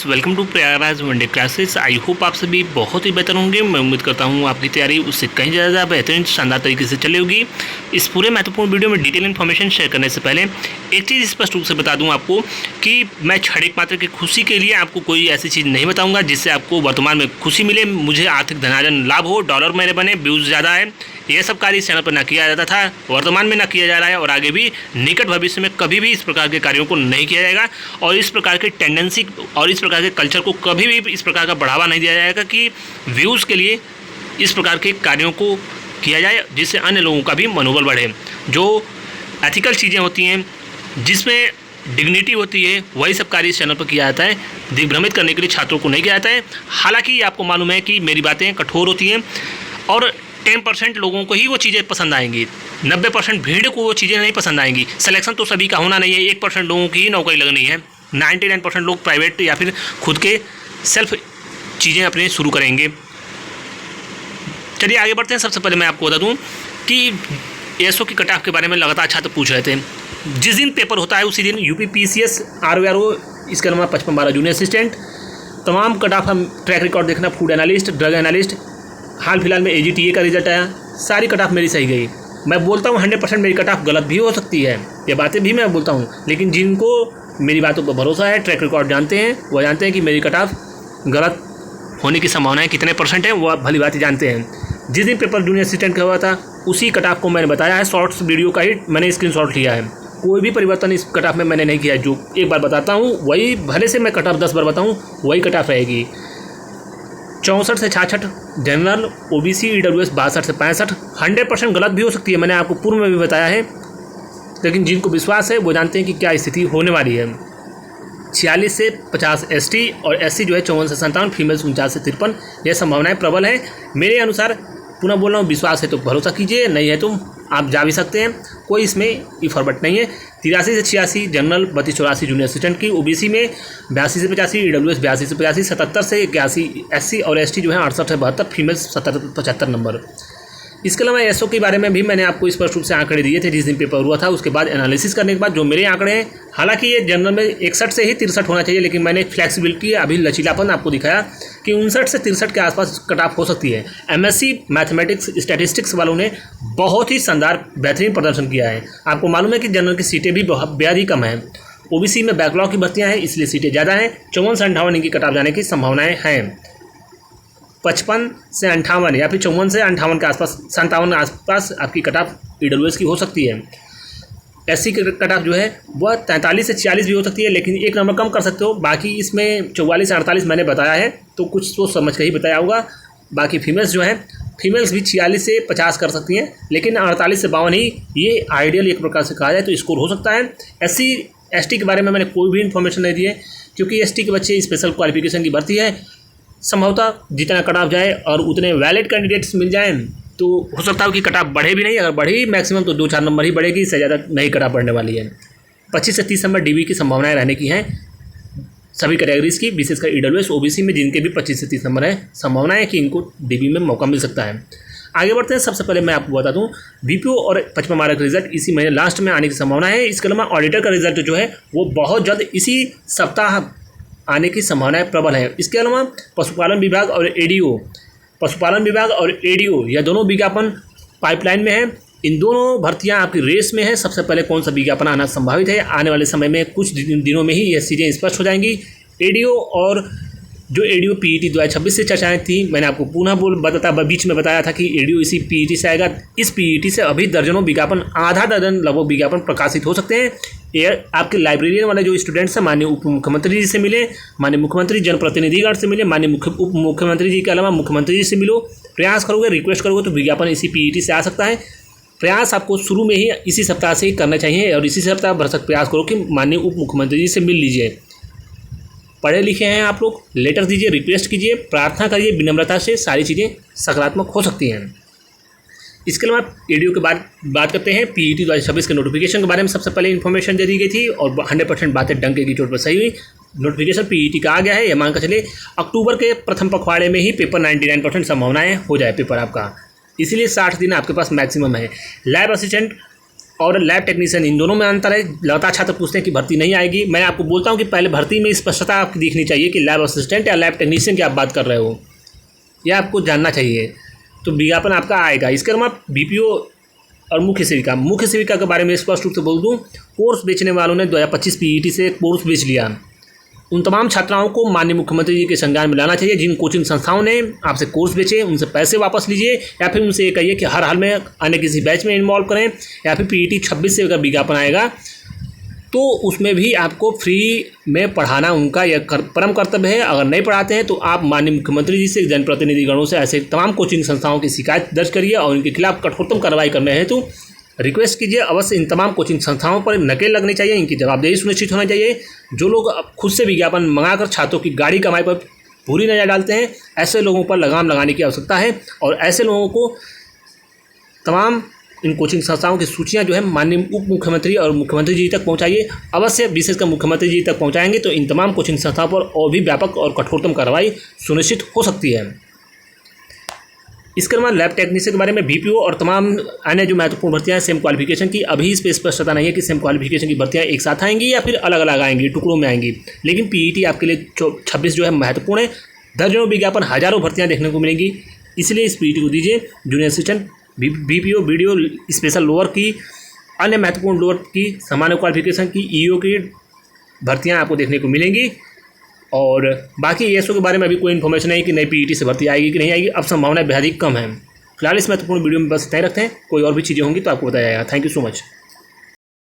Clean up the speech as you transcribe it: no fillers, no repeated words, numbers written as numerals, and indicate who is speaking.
Speaker 1: Friends, welcome to Prayagraj one day classes. I hope आप सभी बहुत ही बेहतर होंगे। मैं उम्मीद करता हूँ आपकी तैयारी उससे कहीं ज़्यादा बेहतरीन शानदार तरीके से चली होगी। इस पूरे महत्वपूर्ण वीडियो में डिटेल इन्फॉर्मेशन शेयर करने से पहले एक चीज़ स्पष्ट रूप से बता दूँ आपको कि मैं क्षणिक मात्र की खुशी के लिए आपको कोई ऐसी चीज़ नहीं बताऊँगा जिससे आपको वर्तमान में खुशी मिले, मुझे आर्थिक धनार्जन लाभ हो, डॉलर मेरे बने, व्यूज़ ज़्यादा है। यह सब कार्य इस चैनल पर ना किया जाता था, वर्तमान में ना किया जा रहा है और आगे भी निकट भविष्य में कभी भी इस प्रकार के कार्यों को नहीं किया जाएगा। और इस प्रकार की टेंडेंसी और इस प्रकार के कल्चर को कभी भी इस प्रकार का बढ़ावा नहीं दिया जाएगा कि व्यूज़ के लिए इस प्रकार के कार्यों को किया जाए जिससे अन्य लोगों का भी मनोबल बढ़े। जो एथिकल चीज़ें होती हैं, जिसमें डिग्निटी होती है, वही सब कार्य इस चैनल पर किया जाता है। दिग्भ्रमित करने के लिए छात्रों को नहीं किया जाता है। हालांकि आपको मालूम है कि मेरी बातें कठोर होती हैं और 10% लोगों को ही वो चीज़ें पसंद आएंगी, 90% भीड़ को वो चीज़ें नहीं पसंद आएंगी। सिलेक्शन तो सभी का होना नहीं है, 1% लोगों की ही नौकरी लगनी है। 99% लोग प्राइवेट या फिर खुद के सेल्फ चीज़ें अपने शुरू करेंगे। चलिए आगे बढ़ते हैं। सबसे पहले मैं आपको बता दूं कि एसओ की कट ऑफ के बारे में लगातार छात्र पूछ रहे थे। जिस दिन पेपर होता है उसी दिन यूपी पीसीएस आरओआरओ, इसके अलावा 55-12 जूनियर असिस्टेंट, तमाम कट ऑफ हम ट्रैक रिकॉर्ड देखना, फूड एनालिस्ट, ड्रग एनालिस्ट, हाल फिलहाल में एजीटीए का रिजल्ट आया, सारी कट ऑफ मेरी सही गई। मैं बोलता हूँ 100% मेरी कट ऑफ गलत भी हो सकती है, ये बातें भी मैं बोलता हूँ, लेकिन जिनको मेरी बातों पर भरोसा है, ट्रैक रिकॉर्ड जानते हैं, वो जानते हैं कि मेरी कट ऑफ गलत होने की संभावनाएं कितने % है, वो भली बात जानते हैं। जिस दिन पेपर जूनियर असिस्टेंट का हुआ था उसी कट ऑफ को मैंने बताया है, शॉर्ट्स वीडियो का ही मैंने स्क्रीनशॉट लिया है। कोई भी परिवर्तन इस कट ऑफ में मैंने नहीं किया है। जो एक बार बताता हूँ वही, भले से मैं कट ऑफ 10 बार बताऊँ वही कट ऑफ रहेगी। 64 से 66 जनरल, ओबीसी, ईडब्ल्यूएस 62 से 65, 100% गलत भी हो सकती है, मैंने आपको पूर्व में भी बताया है, लेकिन जिनको विश्वास है वो जानते हैं कि क्या स्थिति होने वाली है। 46 से 50 एसटी और एससी जो है 54 से 57, फीमेल्स 49 से 53, यह संभावनाएं प्रबल हैं मेरे अनुसार। पुनः बोल रहा हूँ, विश्वास है तो भरोसा कीजिए, नहीं है तो आप जा भी सकते हैं, कोई इसमें इफॉर्मेट नहीं है। 83 से 86 जनरल, 32-84 जूनियर असिस्टेंट की, ओबीसी में 82 से 85, ईडब्ल्यूएस 82 से 85, 77 से 81 एससी और एसटी जो है 68 से 72, फीमेल्स 70-75 नंबर। इसके अलावा एसओ के बारे में भी मैंने आपको स्पष्ट रूप से आंकड़े दिए थे जिस दिन पेपर हुआ था। उसके बाद एनालिसिस करने के बाद जो मेरे आंकड़े हैं, हालांकि ये जनरल में 61 से ही 63 होना चाहिए, लेकिन मैंने फ्लैक्सिबिलिटी, अभी लचीलापन आपको दिखाया कि 59 से 63 के आसपास कट ऑफ हो सकती है। एमएससी मैथमेटिक्स स्टैटिस्टिक्स वालों ने बहुत ही शानदार बेहतरीन प्रदर्शन किया है। आपको मालूम है कि जनरल की सीटें भी बेहद ही कम हैं। ओबीसी में बैकलॉग की भर्तियाँ हैं, इसलिए सीटें ज़्यादा हैं। 54 से 58 इनकी कट ऑफ जाने की संभावनाएँ हैं। 55 से 58 या फिर 54 से 58 के आसपास, 57 आसपास आपकी कट ऑफ ईडब्ल्यूएस की हो सकती है। एससी की कट ऑफ जो है वह 43 से 46 भी हो सकती है, लेकिन एक नंबर कम कर सकते हो। बाकी इसमें 44 से 48 मैंने बताया है, तो कुछ सोच समझ कर ही बताया होगा। बाकी फीमेल्स जो है, फीमेल्स भी 46 से 50 कर सकती हैं, लेकिन 48 से 52 ही ये आइडियल एक प्रकार से कहा जाए तो स्कोर हो सकता है। एससी एसटी के बारे में मैंने कोई भी इन्फॉर्मेशन नहीं दी है, क्योंकि एसटी के बच्चे स्पेशल क्वालिफिकेशन की भर्ती है। संभवतः जितना कट ऑफ जाए और उतने वैलिड कैंडिडेट्स मिल जाएं तो हो सकता है कि कट ऑफ बढ़े भी नहीं, अगर बढ़ी मैक्सिमम तो 2-4 नंबर ही बढ़ेगी, इससे ज़्यादा नहीं कट ऑफ बढ़ने वाली है। 25 से 30 नंबर डीबी की संभावनाएं रहने की हैं सभी कैटेगरीज की, विशेषकर ईडब्ल्यूएस ओबीसी में जिनके भी 25 से 30 नंबर है, संभावनाएं कि इनको डीबी में मौका मिल सकता है। आगे बढ़ते हैं। सबसे पहले मैं आपको बता दूं, बीपीओ और 55-12 का रिजल्ट इसी महीने लास्ट में आने की संभावना है। इसके अलावा ऑडिटर का रिजल्ट जो है वो बहुत जल्द इसी सप्ताह आने की संभावनाएं प्रबल है। इसके अलावा पशुपालन विभाग और एडीओ, पशुपालन विभाग और एडीओ यह दोनों विज्ञापन पाइपलाइन में है। इन दोनों भर्तियां आपकी रेस में है। सबसे पहले कौन सा विज्ञापन आना संभावित है, आने वाले समय में कुछ दिनों में ही यह चीज़ें स्पष्ट हो जाएंगी। एडीओ और जो एडीओ पीईटी 2026 से चर्चाएं थी, मैंने आपको पुनः बीच में बताया था कि एडीओ इसी पीईटी से आएगा। इस पीईटी से अभी दर्जनों विज्ञापन, आधा दर्जन लगभग विज्ञापन प्रकाशित हो सकते हैं। ये आपके लाइब्रेरियन वाले जो स्टूडेंट्स हैं, माननीय उप मुख्यमंत्री जी से मिले, माननीय मुख्यमंत्री जनप्रतिनिधिगण से मिले, माननीय उप मुख्यमंत्री जी के अलावा मुख्यमंत्री जी से मिलो, प्रयास करोगे, रिक्वेस्ट करोगे तो विज्ञापन इसी पीईटी से आ सकता है। प्रयास आपको शुरू में ही इसी सप्ताह से ही करना चाहिए और इसी सप्ताह भर तक प्रयास करो कि माननीय उप मुख्यमंत्री जी से मिल लीजिए। पढ़े लिखे हैं आप लोग, लेटर दीजिए, रिक्वेस्ट कीजिए, प्रार्थना करिए, विनम्रता से सारी चीज़ें सकारात्मक हो सकती हैं। इसके अलावा एडीओ के बाद बात करते हैं पीईटी 2026 के नोटिफिकेशन के बारे में। सबसे पहले इन्फॉर्मेशन दे दी गई थी और 100% बातें डंके की चोट पर सही हुई। नोटिफिकेशन पीईटी का आ गया है, यह मानकर चले अक्टूबर के प्रथम पखवाड़े में ही पेपर 99% संभावनाएं हो जाए पेपर आपका, इसीलिए 60 दिन आपके पास मैक्सिमम है। लैब असिस्टेंट और लैब टेक्नीशियन, इन दोनों में अंतर है। लगातार छात्र पूछते हैं कि भर्ती नहीं आएगी। मैं आपको बोलता हूँ कि पहले भर्ती में स्पष्टता आपकी दिखनी चाहिए कि लैब असिस्टेंट या लैब टेक्नीशियन की आप बात कर रहे हो, यह आपको जानना चाहिए, तो विज्ञापन आपका आएगा। इसके अलावा BPO और मुख्य सेविका के बारे में स्पष्ट रूप से बोल दूँ, कोर्स बेचने वालों ने 2025 PET से कोर्स बेच लिया। उन तमाम छात्राओं को माननीय मुख्यमंत्री जी के संज्ञान में लाना चाहिए जिन कोचिंग संस्थाओं ने आपसे कोर्स बेचे, उनसे पैसे वापस लीजिए, या फिर उनसे ये कहिए कि हर हाल में अन्य किसी बैच में इन्वॉल्व करें, या फिर PET 26 से अगर विज्ञापन आएगा तो उसमें भी आपको फ्री में पढ़ाना उनका यह परम कर्तव्य है। अगर नहीं पढ़ाते हैं तो आप माननीय मुख्यमंत्री जी से, जनप्रतिनिधिगणों से ऐसे तमाम कोचिंग संस्थाओं की शिकायत दर्ज करिए और इनके खिलाफ कठोरतम कार्रवाई करने हेतु रिक्वेस्ट कीजिए। अवश्य इन तमाम कोचिंग संस्थाओं पर नकेल लगनी चाहिए, इनकी जवाबदेही सुनिश्चित होना चाहिए। जो लोग खुद से विज्ञापन मंगाकर छात्रों की गाड़ी कमाई पर बुरी नज़र डालते हैं, ऐसे लोगों पर लगाम लगाने की आवश्यकता है और ऐसे लोगों को तमाम इन कोचिंग संस्थाओं की सूचियां जो है माननीय उप मुख्यमंत्री और मुख्यमंत्री जी तक पहुंचाइए। अवश्य विशेषकर मुख्यमंत्री जी तक पहुंचाएंगे तो इन तमाम कोचिंग संस्थाओं पर और भी व्यापक और कठोरतम कार्रवाई सुनिश्चित हो सकती है। इसके अलावा लैब टेक्नीशियन के बारे में BPO और तमाम अन्य जो महत्वपूर्ण भर्तियां हैं सेम क्वालिफिकेशन की, अभी इस पर स्पष्टता नहीं है कि सेम क्वालिफिकेशन की भर्तियां एक साथ आएंगी या फिर अलग अलग आएंगी, टुकड़ों में आएंगी। लेकिन PET आपके लिए 26 जो है महत्वपूर्ण है। दर्जनों विज्ञापन, हजारों भर्तियां देखने को मिलेंगी, इसलिए इस PET को दीजिए। Junior assistant, BPO, BDO, special lower की, अन्य महत्वपूर्ण लोअर की, सामान्य क्वालिफिकेशन की, EO की भर्तियाँ आपको देखने को मिलेंगी। और बाकी ESO के बारे में अभी कोई इन्फॉर्मेशन नहीं कि नई PET से भर्ती आएगी कि नहीं आएगी, अब संभावना बेहद ही कम है। फिलहाल इस महत्वपूर्ण वीडियो में बस इतना ही रखते हैं, कोई और भी चीज़ें होंगी तो आपको बताया जाएगा। Thank you so much.